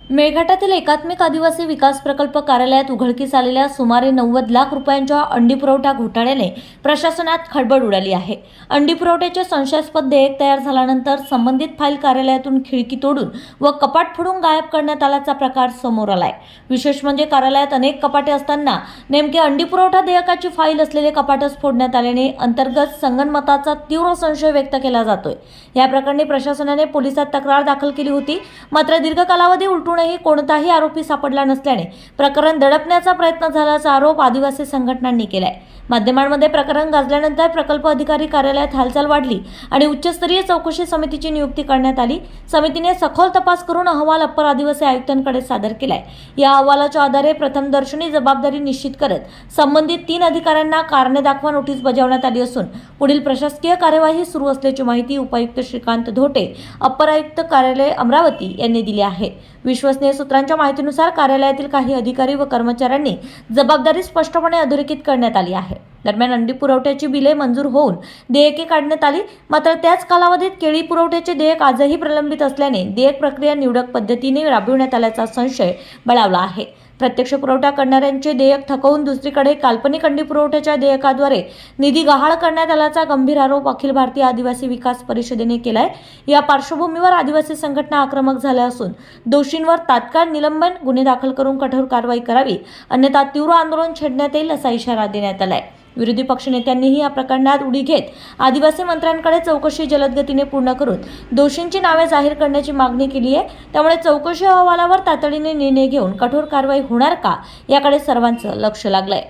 मेळघाटातील एकात्मिक आदिवासी विकास प्रकल्प कार्यालयात उघडकीस आलेल्या सुमारे 90 लाख रुपयांच्या अंडी पुरवठा घोटाळ्याने प्रशासनात खळबळ उडाली आहे। अंडी पुरवठ्याचे संशयास्पद देयक तयार झाल्यानंतर संबंधित फाईल कार्यालयातून खिडकी तोडून व कपाट फोडून गायब करण्यात आल्याचा प्रकार समोर आलाय। विशेष म्हणजे कार्यालयात अनेक कपाटे असताना नेमके अंडी पुरवठा देयकाची फाईल असलेले कपाटच फोडण्यात आल्याने अंतर्गत संगनमताचा तीव्र संशय व्यक्त केला जातोय। या प्रकरणी प्रशासनाने पोलिसात तक्रार दाखल केली होती, मात्र दीर्घ कालावधी उलटून कोणताही आरोपी सापडला नसल्याने प्रकरण दडपण्याचा प्रयत्न झाल्याचा आरोप आदिवासी संघटनांनी केलाय। माध्यमांमध्ये प्रकरण गाजल्यानंतर प्रकल्प अधिकारी कार्यालयात हालचाल वाढली आणि उच्चस्तरीय चौकशी समितीची नियुक्ती करण्यात आली। समितीने सखोल तपास करून अहवाल अप्पर आदिवासी आयुक्तांकडे सादर केलाय। या अहवालाच्या आधारे प्रथमदर्शनी जबाबदारी निश्चित करत संबंधित 3 अधिकाऱ्यांना कारणे दाखवा नोटीस बजावण्यात आली असून पुढील प्रशासकीय कार्यवाही सुरू असल्याची माहिती उपायुक्त श्रीकांत धोटे, अप्पर आयुक्त कार्यालय अमरावती यांनी दिली आहे। विश्वसनीय सूत्रांच्या माहितीनुसार कार्यालयातील काही अधिकारी व कर्मचाऱ्यांनी जबाबदारी स्पष्टपणे अधोरेखित करण्यात आली आहे। दरम्यान अंडी पुरवठ्याची बिले मंजूर होऊन देयके काढण्यात आली, मात्र त्याच कालावधीत केळी पुरवठ्याचे देयक आजही प्रलंबित असल्याने देयक प्रक्रिया निवडक पद्धतीने राबविण्यात आल्याचा संशय बळावला आहे। प्रत्यक्ष पुरवठा करणाऱ्यांचे देयक थकवून दुसरीकडे काल्पनिक अंडी पुरवठ्याच्या देयकाद्वारे निधी गहाळ करण्यात आल्याचा गंभीर आरोप अखिल भारतीय आदिवासी विकास परिषदेने केलाय। या पार्श्वभूमीवर आदिवासी संघटना आक्रमक झाल्या असून दोषींवर तात्काळ निलंबन, गुन्हे दाखल करून कठोर कारवाई करावी, अन्यथा तीव्र आंदोलन छेडण्यात येईल असा इशारा देण्यात आलाय। विरोधी पक्षनेत्यांनीही या प्रकरणात उडी घेत आदिवासी मंत्र्यांकडे चौकशी जलद गतीने पूर्ण करून दोषींची नावे जाहीर करण्याची मागणी केली आहे। त्यामुळे चौकशी अहवालावर तातडीने निर्णय घेऊन कठोर कारवाई होणार का याकडे सर्वांचं लक्ष लागलंय।